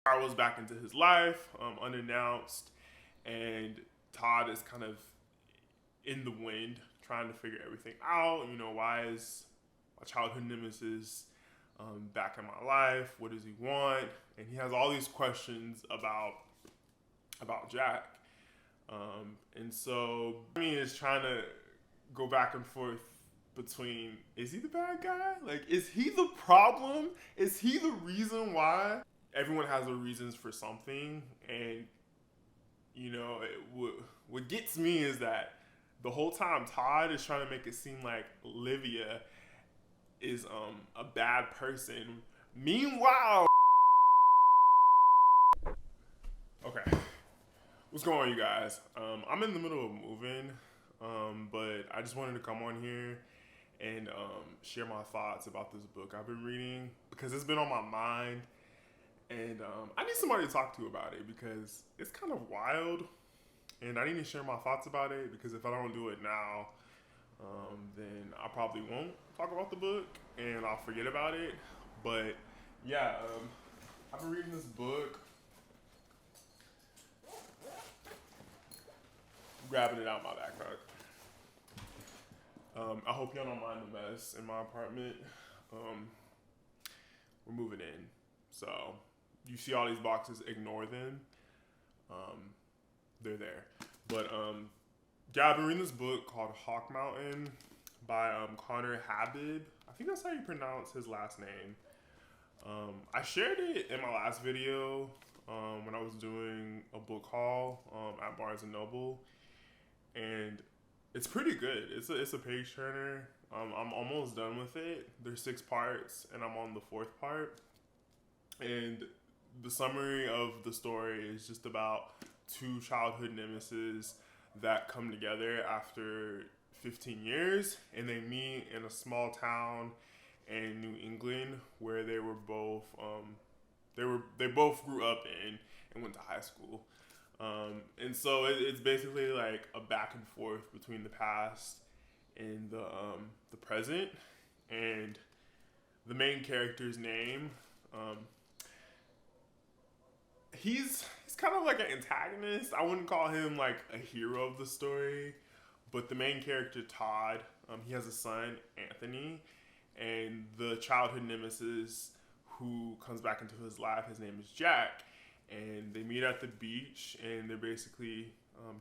spirals back into his life unannounced, and Todd is kind of in the wind trying to figure everything out. Why is my childhood nemesis back in my life? What does he want? And he has all these questions about Jack. And so me is trying to go back and forth between, is he the bad guy? Like, is he the problem? Is he the reason why? Everyone has their reasons for something, and what gets me is that the whole time Todd is trying to make it seem like Olivia is a bad person. Meanwhile, okay, what's going on, you guys? I'm in the middle of moving, but I just wanted to come on here and share my thoughts about this book I've been reading, because it's been on my mind, and I need somebody to talk to about it because it's kind of wild, and I need to share my thoughts about it, because if I don't do it now, then I probably won't talk about the book and I'll forget about it. But yeah, I've been reading this book, grabbing it out of my backpack. I hope y'all don't mind the mess in my apartment. We're moving in, so you see all these boxes, ignore them. They're there. But yeah, I've been reading this book called Hawk Mountain by Conner Habib. I think that's how you pronounce his last name. I shared it in my last video when I was doing a book haul at Barnes and Noble, and it's pretty good. It's a page turner. I'm almost done with it. There's 6 parts, and I'm on the 4th part. And the summary of the story is just about 2 childhood nemesis that come together after 15 years, and they meet in a small town in New England where they were both they both grew up in and went to high school. And so it's basically like a back and forth between the past and the present. And the main character's name, he's kind of like an antagonist. I wouldn't call him like a hero of the story, but the main character, Todd, he has a son, Anthony, and the childhood nemesis who comes back into his life, his name is Jack, and they meet at the beach, and they're basically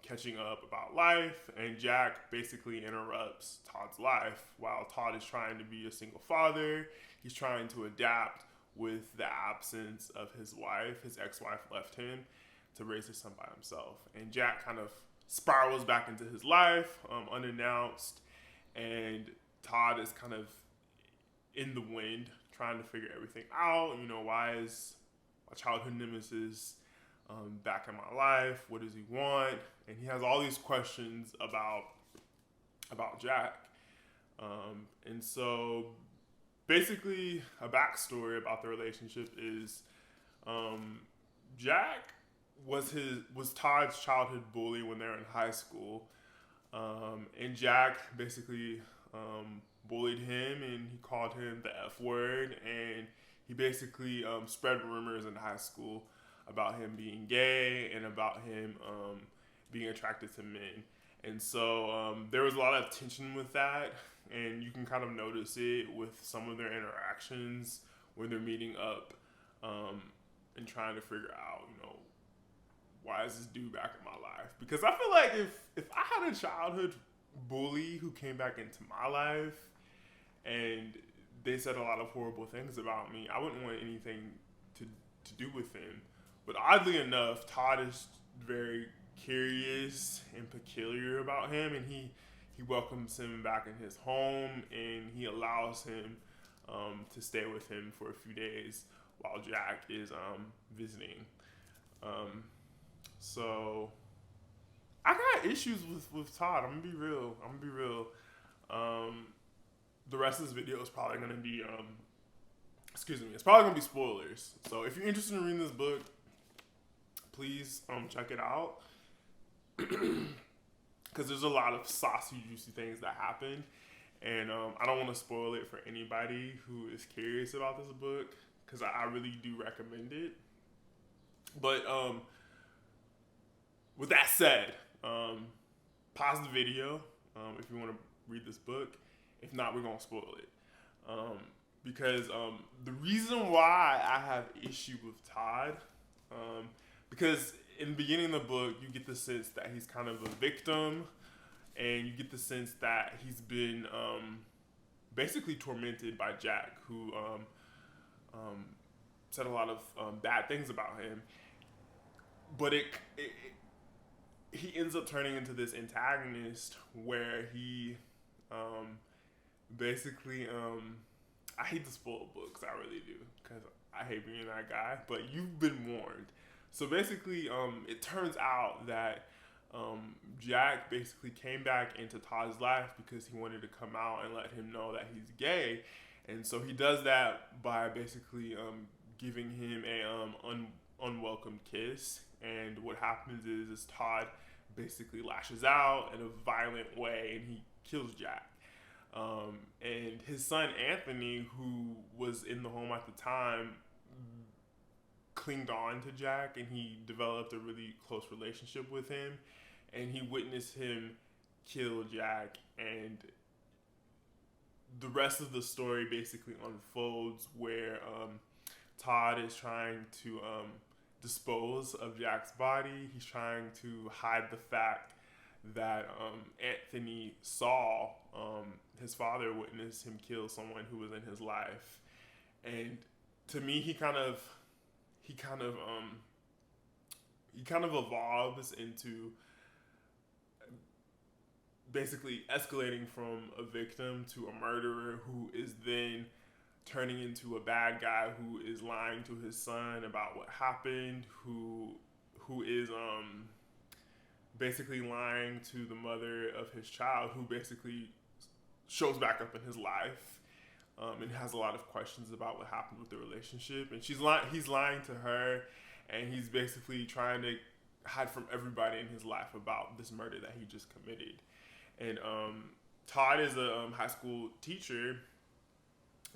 catching up about life, and Jack basically interrupts Todd's life while Todd is trying to be a single father. He's trying to adapt with the absence of his wife. His ex-wife left him to raise his son by himself, and Jack kind of spirals back into his life unannounced, and Todd is kind of in the wind trying to figure everything out. Why is my childhood nemesis back in my life? What does he want? And he has all these questions about Jack. And so basically a backstory about the relationship is Jack was Todd's childhood bully when they were in high school. And Jack basically bullied him, and he called him the F word, and he basically spread rumors in high school about him being gay and about him being attracted to men. And so there was a lot of tension with that, and you can kind of notice it with some of their interactions when they're meeting up and trying to figure out, why is this dude back in my life? Because I feel like if I had a childhood bully who came back into my life and they said a lot of horrible things about me, I wouldn't want anything to do with him. But oddly enough, Todd is very curious and peculiar about him, and he welcomes him back in his home, and he allows him to stay with him for a few days while Jack is visiting. So I got issues with Todd. I'm gonna be real. The rest of this video is probably gonna be it's probably gonna be spoilers. So if you're interested in reading this book, please check it out. Because there's a lot of saucy, juicy things that happen, and I don't want to spoil it for anybody who is curious about this book, because I really do recommend it. But with that said, pause the video if you want to read this book. If not, we're gonna spoil it. Because the reason why I have issue with Todd, because in the beginning of the book, you get the sense that he's kind of a victim, and you get the sense that he's been basically tormented by Jack, who said a lot of bad things about him. But he ends up turning into this antagonist where he basically I hate to spoil books, I really do, because I hate being that guy, but you've been warned. So basically it turns out that Jack basically came back into Todd's life because he wanted to come out and let him know that he's gay, and so he does that by basically giving him a unwelcome kiss. And what happens is Todd basically lashes out in a violent way, and he kills Jack. And his son Anthony, who was in the home at the time, clinged on to Jack, and he developed a really close relationship with him. And he witnessed him kill Jack, and the rest of the story basically unfolds where Todd is trying to dispose of Jack's body. He's trying to hide the fact that Anthony saw his father witness him kill someone who was in his life. And to me, he kind of evolves into basically escalating from a victim to a murderer, who is then turning into a bad guy who is lying to his son about what happened, who is basically lying to the mother of his child, who basically shows back up in his life and has a lot of questions about what happened with the relationship. And he's lying to her, and he's basically trying to hide from everybody in his life about this murder that he just committed. And Todd is a high school teacher,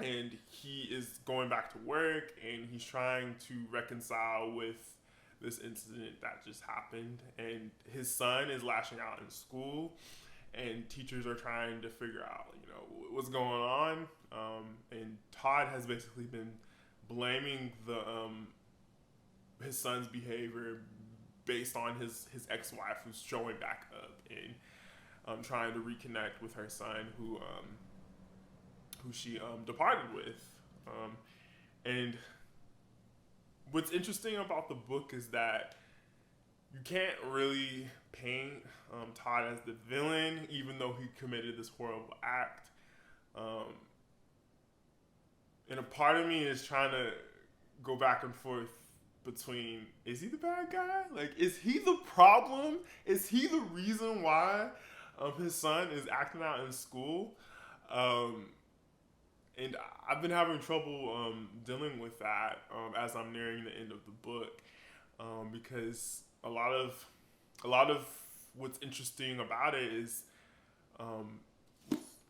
and he is going back to work, and he's trying to reconcile with this incident that just happened. And his son is lashing out in school, and teachers are trying to figure out, what's going on. And Todd has basically been blaming his son's behavior based on his ex-wife, who's showing back up and trying to reconnect with her son, who she departed with. And what's interesting about the book is that you can't really paint Todd as the villain, even though he committed this horrible act. And a part of me is trying to go back and forth between, is he the bad guy? Like, is he the problem? Is he the reason why his son is acting out in school? And I've been having trouble dealing with that as I'm nearing the end of the book, because a lot of what's interesting about it is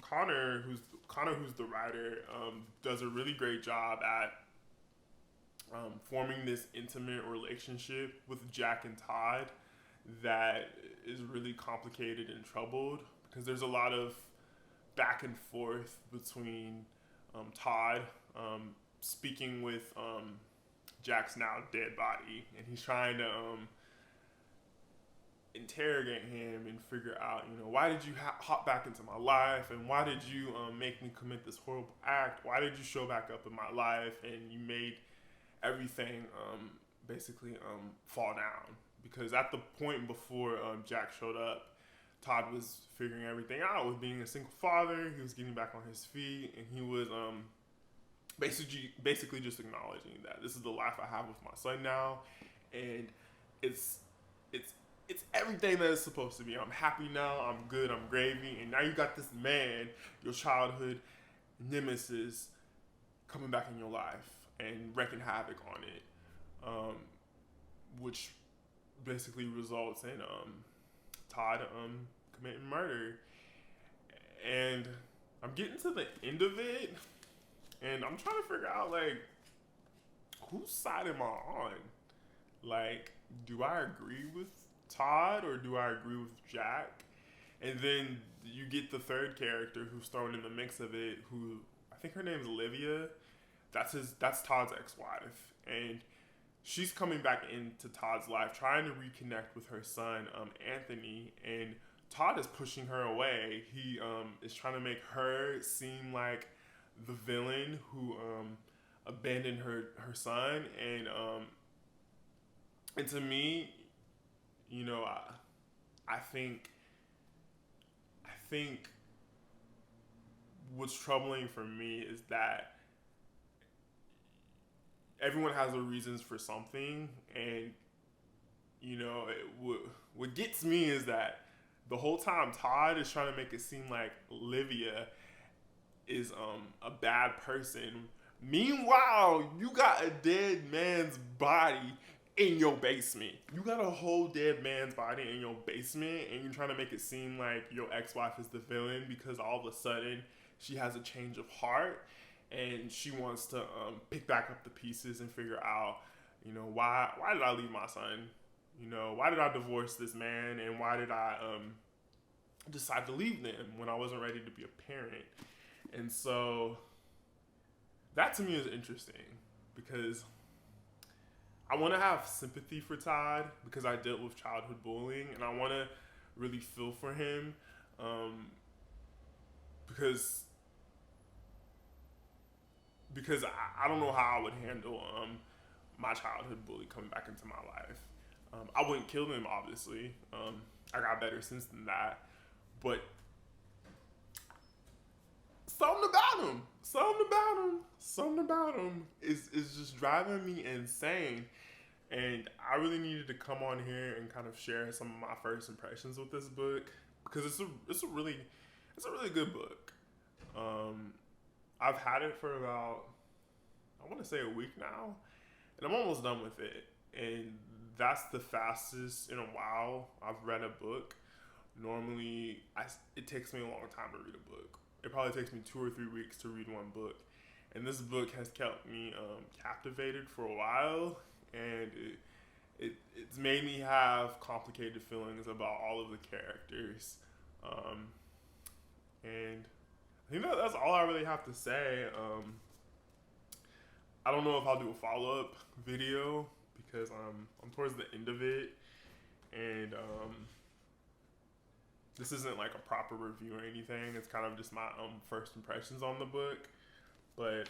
Conner, who's the writer, does a really great job at forming this intimate relationship with Jack and Todd that is really complicated and troubled, because there's a lot of back and forth between Todd speaking with Jack's now dead body, and he's trying to interrogate him and figure out, why did you hop back into my life, and why did you make me commit this horrible act? Why did you show back up in my life, and you made everything basically fall down? Because at the point before Jack showed up, Todd was figuring everything out with being a single father. He was getting back on his feet, and he was basically just acknowledging that this is the life I have with my son now, and it's everything that it's supposed to be. I'm happy now. I'm good. I'm gravy. And now you got this man, your childhood nemesis, coming back in your life and wreaking havoc on it, which basically results in Todd committing murder. And I'm getting to the end of it, and I'm trying to figure out, like, whose side am I on? like, do I agree with Todd or do I agree with Jack? And then you get the third character who's thrown in the mix of it, who I think her name's Olivia. That's Todd's ex-wife, and she's coming back into Todd's life, trying to reconnect with her son, Anthony, and Todd is pushing her away. He is trying to make her seem like the villain who abandoned her son, and to me, you know, I think what's troubling for me is that everyone has their reasons for something, and you know, what gets me is that the whole time Todd is trying to make it seem like Olivia is a bad person. Meanwhile, you got a dead man's body in your basement. You got a whole dead man's body in your basement, and you're trying to make it seem like your ex-wife is the villain because all of a sudden she has a change of heart and she wants to pick back up the pieces and figure out, you know, why did I leave my son? You know, why did I divorce this man, and why did I decide to leave them when I wasn't ready to be a parent? And so that to me is interesting because I want to have sympathy for Todd because I dealt with childhood bullying, and I want to really feel for him because I don't know how I would handle my childhood bully coming back into my life. I wouldn't kill him, obviously. I got better since than that, but something about him is just driving me insane. And I really needed to come on here and kind of share some of my first impressions with this book because it's a really good book. I've had it for about, I want to say, a week now, and I'm almost done with it. And that's the fastest in a while I've read a book. Normally, it takes me a long time to read a book. It probably takes me 2 or 3 weeks to read one book. And this book has kept me captivated for a while, and it's made me have complicated feelings about all of the characters. And I think that's all I really have to say. I don't know if I'll do a follow-up video because I'm towards the end of it, and this isn't like a proper review or anything. It's kind of just my first impressions on the book. But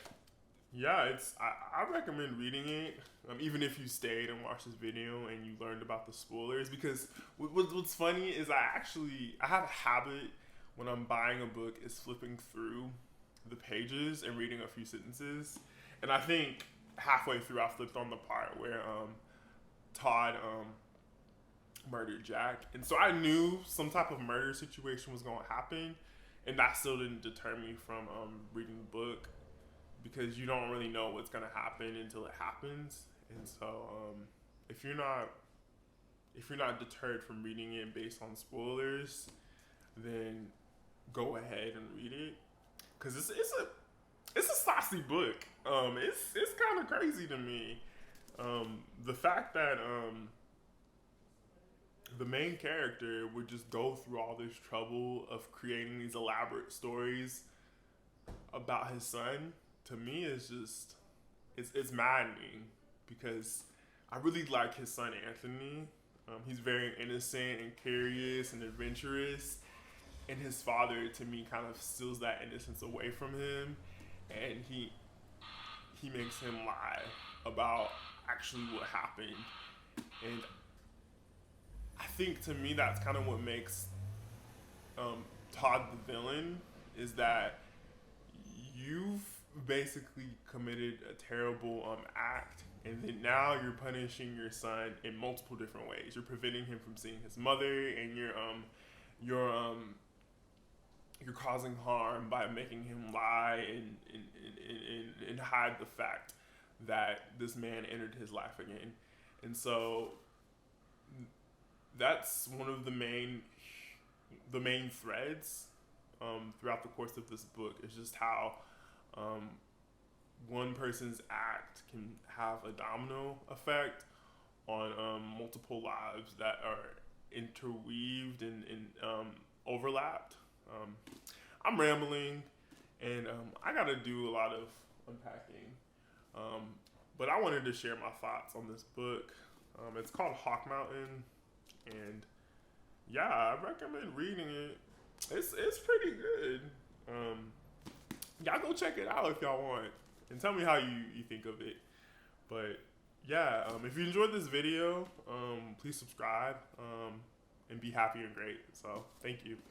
yeah, I recommend reading it, even if you stayed and watched this video and you learned about the spoilers. Because what's funny is I have a habit when I'm buying a book is flipping through the pages and reading a few sentences. And I think halfway through I flipped on the part where Todd murdered Jack, and so I knew some type of murder situation was going to happen, and that still didn't deter me from reading the book because you don't really know what's going to happen until it happens. And so if you're not deterred from reading it based on spoilers, then go ahead and read it because it's a saucy book. It's kind of crazy to me. The fact that the main character would just go through all this trouble of creating these elaborate stories about his son, to me is just, it's maddening because I really like his son Anthony. He's very innocent and curious and adventurous, and his father to me kind of steals that innocence away from him, and he makes him lie about actually what happened. And I think to me that's kind of what makes Todd the villain, is that you've basically committed a terrible act, and then now you're punishing your son in multiple different ways. You're preventing him from seeing his mother, and you're causing harm by making him lie and hide the fact that this man entered his life again. And so that's one of the main threads throughout the course of this book, is just how one person's act can have a domino effect on multiple lives that are interweaved and overlapped. I'm rambling, and I got to do a lot of unpacking. But I wanted to share my thoughts on this book. It's called Hawk Mountain, and yeah, I recommend reading it. It's pretty good. Y'all go check it out if y'all want, and tell me how you think of it. But yeah, if you enjoyed this video, please subscribe and be happy and great. So thank you.